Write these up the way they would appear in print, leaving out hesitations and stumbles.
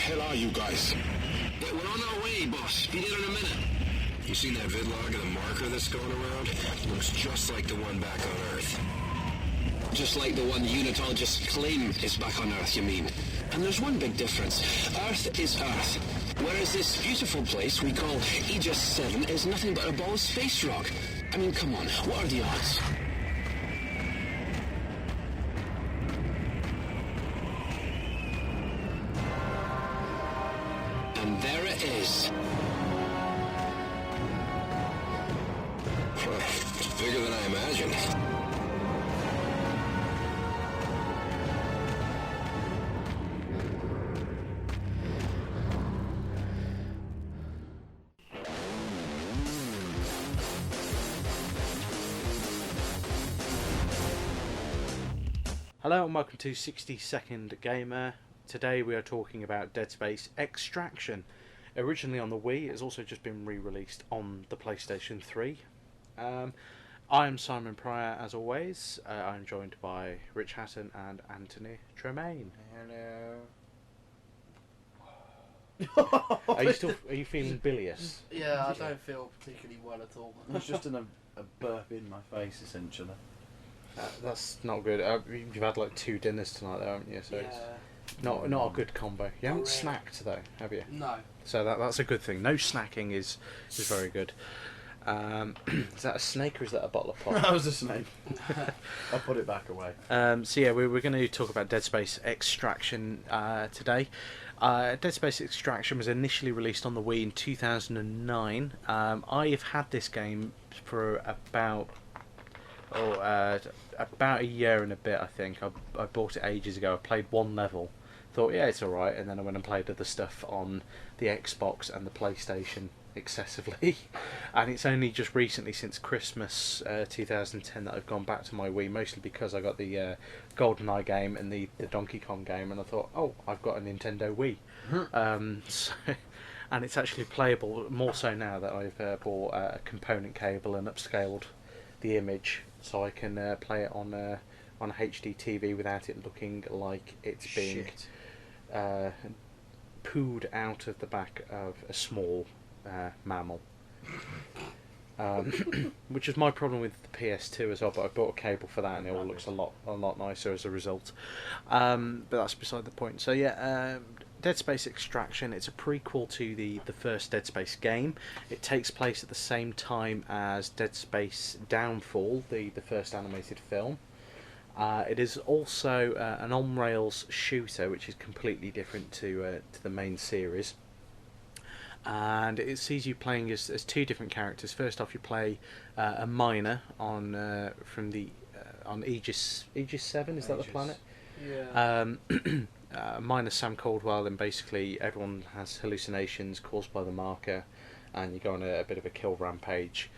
hell are you guys? We're on our way, boss. Be there in a minute. You seen that vidlog of the marker that's going around? Looks just like the one back on Earth. Just like the one the unitologists claim is back on Earth, you mean? And there's one big difference. Earth is Earth. Whereas this beautiful place we call Aegis 7 is nothing but a ball of space rock. I mean, come on, what are the odds? And there it is. It's bigger than I imagined. Hello and welcome to 60 Second Gamer. Today we are talking about Dead Space Extraction. Originally on the Wii, it's also just been re-released on the PlayStation 3. I am Simon Pryor, as always. I'm joined by Rich Hatton and Anthony Tremaine. Hello. Are you feeling bilious? Yeah, I don't feel particularly well at all. It's just a burp in my face, essentially. That's not good. You've had like 2 dinners tonight, though, haven't you? So Yeah. it's not a good combo. You haven't snacked though, have you? No. So that's a good thing. No snacking is very good. Is that a snake or is that a bottle of pop? That was a snake. I'll put it back away. So yeah, we're going to talk about Dead Space Extraction today. Dead Space Extraction was initially released on the Wii in 2009. I've had this game for about a year and a bit, I think. I bought it ages ago. I played one level, thought yeah it's alright, and then I went and played other stuff on the Xbox and the PlayStation excessively. And it's only just recently, since Christmas 2010, that I've gone back to my Wii, mostly because I got the GoldenEye game and the Donkey Kong game, and I thought, oh, I've got a Nintendo Wii. And it's actually playable, more so now that I've bought a component cable and upscaled the image, so I can play it on a HD TV without it looking like it's being pooed out of the back of a small mammal. Which is my problem with the PS2 as well, but I bought a cable for that and it all looks a lot nicer as a result. But that's beside the point. So yeah, Dead Space Extraction, it's a prequel to the first Dead Space game. It takes place at the same time as Dead Space Downfall, the first animated film. It is also an on-rails shooter, which is completely different to the main series. And it sees you playing as 2 different characters. First off, you play a miner on Aegis 7. Is that the planet? Yeah. Miner Sam Caldwell, and basically everyone has hallucinations caused by the marker, and you go on a bit of a kill rampage.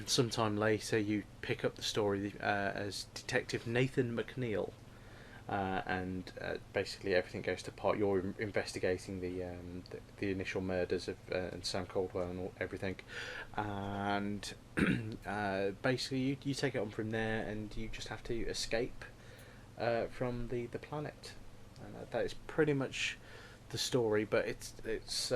Sometime later, you pick up the story as Detective Nathan McNeil. And basically everything goes to pot. You're investigating the initial murders of and Sam Caldwell and everything, and basically you take it on from there, and you just have to escape from the planet, and that is pretty much the story. But it's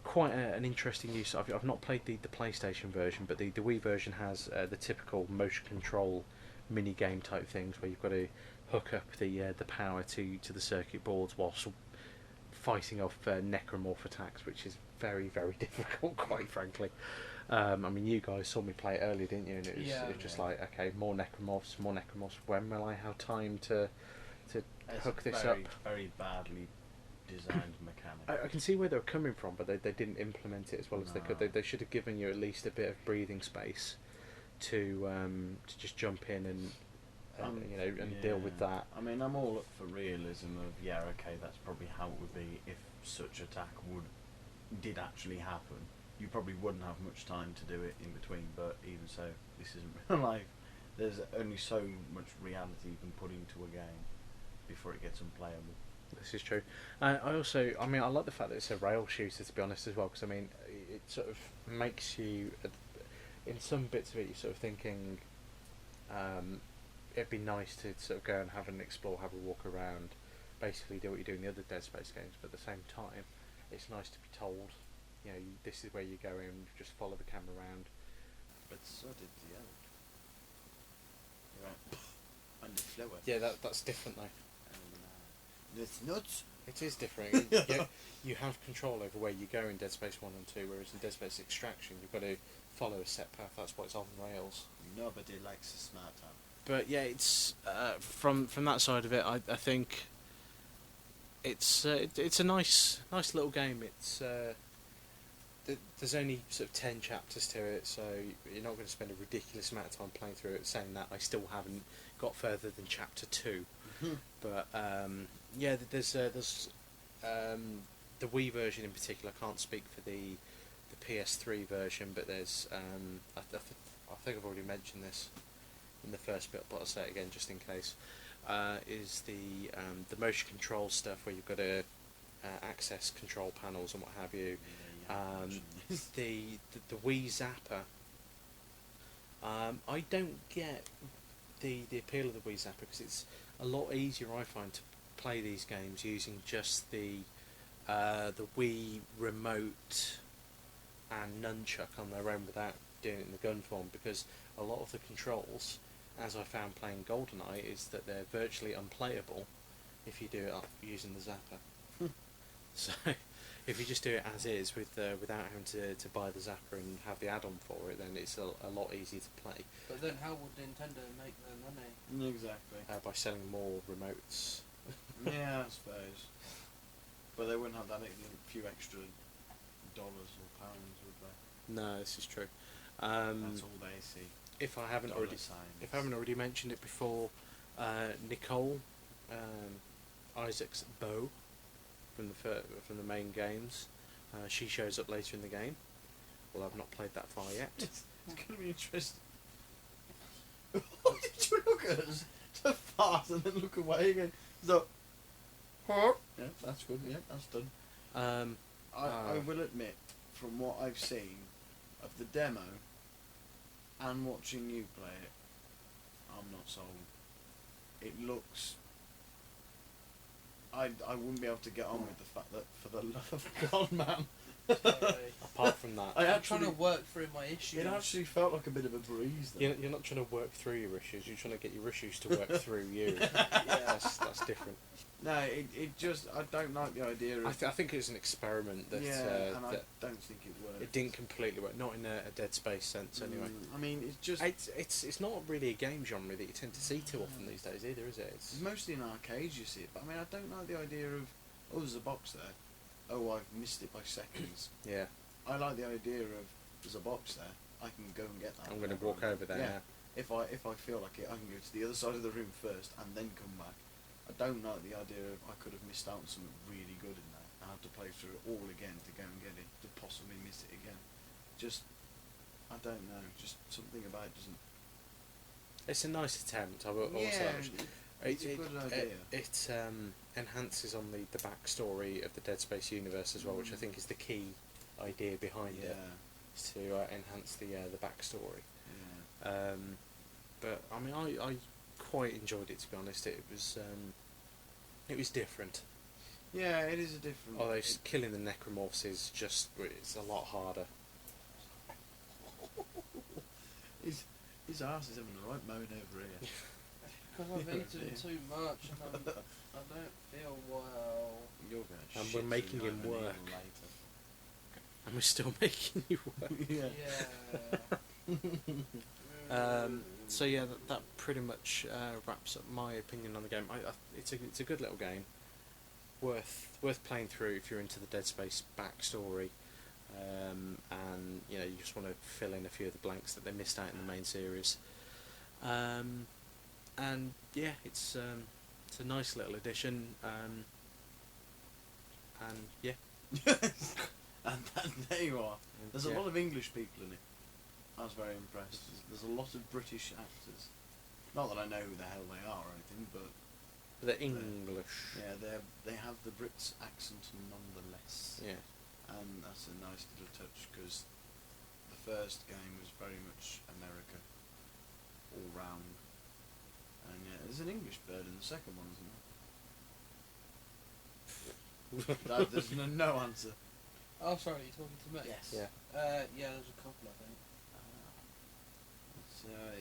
quite an interesting use. I've not played the PlayStation version, but the Wii version has the typical motion control mini game type things where you've got to hook up the power to the circuit boards whilst fighting off necromorph attacks, which is very, very difficult, quite frankly. I mean, you guys saw me play it earlier, didn't you? And it was just like, okay, more necromorphs. When will I have time to hook this up? Very badly designed mechanic. I can see where they're coming from, but they didn't implement it as well as they could. They should have given you at least a bit of breathing space to just jump in and deal with that. I mean, I'm all up for realism of okay, that's probably how it would be if such attack did actually happen. You probably wouldn't have much time to do it in between, but even so, this isn't real life. There's only so much reality you can put into a game before it gets unplayable. This is true. I like the fact that it's a rail shooter, to be honest, as well, because I mean, it sort of makes you, in some bits of it, you're sort of thinking, it'd be nice to sort of go and have an explore, have a walk around, basically do what you do in the other Dead Space games, but at the same time, it's nice to be told, this is where you're going. Just follow the camera around. But so did the other. Right. And the flower. Yeah, that's different though. And it's nuts. It is different. You have control over where you go in Dead Space 1 and 2, whereas in Dead Space Extraction you've got to follow a set path. That's why it's on rails. Nobody likes a smart town. But yeah, it's from that side of it. I think it's a nice little game. It's there's only sort of 10 chapters to it, so you're not going to spend a ridiculous amount of time playing through it. Saying that, I still haven't got further than chapter 2. But yeah, there's the Wii version in particular. I can't speak for the PS3 version, but there's I think I've already mentioned this in the first bit, but I'll say it again just in case. Is the motion control stuff where you've got to access control panels and what have you. The Wii Zapper. I don't get the appeal of the Wii Zapper because it's a lot easier, I find, to play these games using just the Wii remote and nunchuck on their own without doing it in the gun form, because a lot of the controls, as I found playing GoldenEye, is that they're virtually unplayable if you do it using the Zapper. So if you just do it as is without having to buy the Zapper and have the add-on for it, then it's a lot easier to play. But then how would Nintendo make their money? Exactly. By selling more remotes. Yeah, I suppose. But they wouldn't have that few extra dollars or pounds, would they? No, this is true. That's all they see. If I haven't Dollar already, signs. if I haven't already mentioned it before, Nicole, Isaac's beau, from the main games, she shows up later in the game. Well, I've not played that far yet. It's going to be interesting. Why did you look at us so fast and then look away again? So, yeah, that's good. Yeah, that's done. I will admit, from what I've seen of the demo and watching you play it, I'm not sold. It looks... I wouldn't be able to get on with the fact that, for the love of God, man. Apart from that, I'm trying to work through my issues. It actually felt like a bit of a breeze. Though. you're not trying to work through your issues. You're trying to get your issues to work through you. Yeah. That's different. No, it just... I don't like the idea of... I think it was an experiment that and I that don't think it worked. it didn't completely work. Not in a Dead Space sense, anyway. I mean, it's just... It's not really a game genre that you tend to see too often these days either, is it? It's It's mostly in arcades you see it, but I mean, I don't like the idea of, oh, there's a box there. Oh, I've missed it by seconds. yeah. I like the idea of, there's a box there, I can go and get that. I'm going to walk over there. Yeah. If I feel like it, I can go to the other side of the room first and then come back. I don't like the idea of I could have missed out on something really good in there. I have to play through it all again to go and get it, to possibly miss it again. Just, I don't know, just something about it doesn't... It's a nice attempt. I will Yeah, say. it's a good idea. It enhances on the backstory of the Dead Space universe as well, which I think is the key idea behind it, is to enhance the backstory. Yeah. But I mean, I quite enjoyed it, to be honest. It was different. Yeah, it is a different... Although killing the necromorphs is it's a lot harder. His arse is having the right moan over here. Because I've eaten too much and I don't feel well. You're going to And shit we're through making him Nightmare work. Evil And we're still making you work. later. Yeah. So yeah, that pretty much wraps up my opinion on the game. It's a good little game, worth playing through if you're into the Dead Space backstory, and you just want to fill in a few of the blanks that they missed out in the main series. And yeah, it's a nice little addition. And yeah, And there you are. There's a Yeah. lot of English people in it. I was very impressed. There's a lot of British actors. Not that I know who the hell they are or anything, but the English. yeah, they have the Brits accent nonetheless. Yeah. And that's a nice little touch because the first game was very much America, all round. And yeah, there's an English bird in the second one, isn't There's no answer. Oh, sorry, you're talking to me? Yes. Yeah. Yeah, there's a couple, I think.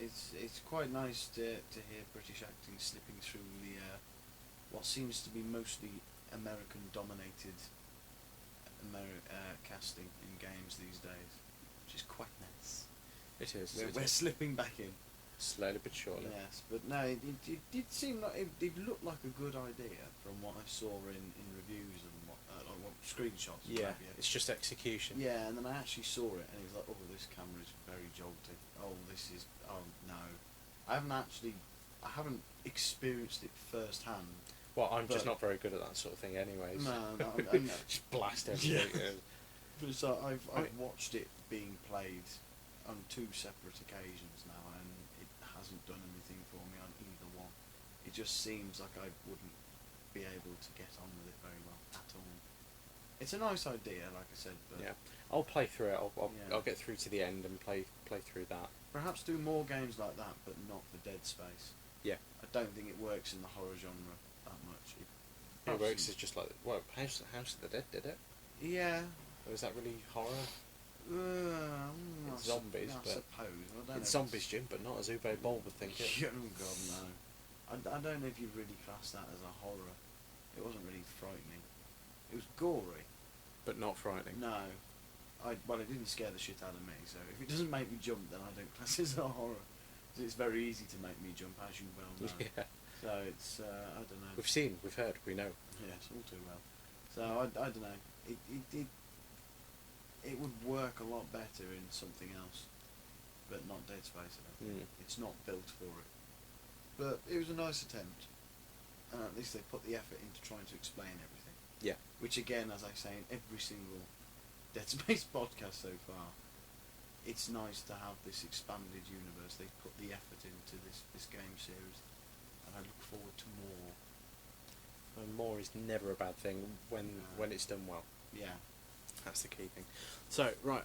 It's quite nice to hear British acting slipping through the what seems to be mostly American dominated casting in games these days, which is quite nice. It is. We're slipping back in. Slowly but surely. Yes, but no, it did seem like it looked like a good idea from what I saw in reviews and what screenshots. and Yeah, what have you. it's just execution. Yeah, and then I actually saw it, and it was like, oh, this camera is very jolty. Oh, this is, oh no, I haven't experienced it firsthand. Well, I'm just But- not very good at that sort of thing, anyways. No, I know. Just blast everything. But so I've Right. watched it being played on 2 separate occasions now, and it hasn't done anything for me on either one. It just seems like I wouldn't be able to get on with it very well at all. It's a nice idea, like I said, but Yeah, I'll play through it. Yeah. I'll get through to the end and play through that. perhaps do more games like that, but not for Dead Space. Yeah. I don't think it works in the horror genre that much. It perhaps works in- as just like, well, House of the Dead did it. Yeah. Or is that really horror? It's zombies, I but suppose. I don't know It's if zombies, Jim, but not as Uwe Boll would think it. Oh God, no. I don't know if you really class that as a horror. It wasn't really frightening. It was gory. But not frightening. No. Well, it didn't scare the shit out of me, so if it doesn't make me jump, then I don't class it as a horror. 'Cause it's very easy to make me jump, as you well know. Yeah, So it's, I don't know. we've seen, we've heard, we know. Yes, all too well. So I don't know. It would work a lot better in something else, but not Dead Space. I don't think. It's not built for it. But it was a nice attempt, and at least they put the effort into trying to explain everything. Yeah. Which again, as I say in every single Dead Space podcast so far, it's nice to have this expanded universe. They put the effort into this game series, and I look forward to more. And more is never a bad thing when it's done well. Yeah. That's the key thing. So, right,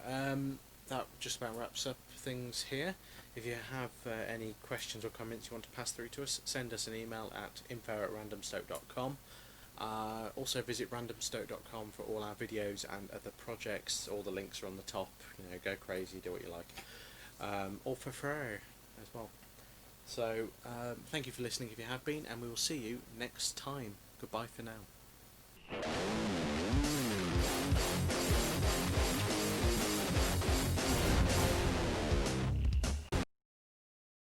that just about wraps up things here. If you have any questions or comments you want to pass through to us, send us an email at info@randomstoke.com. Also visit randomstoke.com for all our videos and other projects. All the links are on the top. Go crazy, do what you like. All for free as well. So, thank you for listening if you have been, and we will see you next time. Goodbye for now.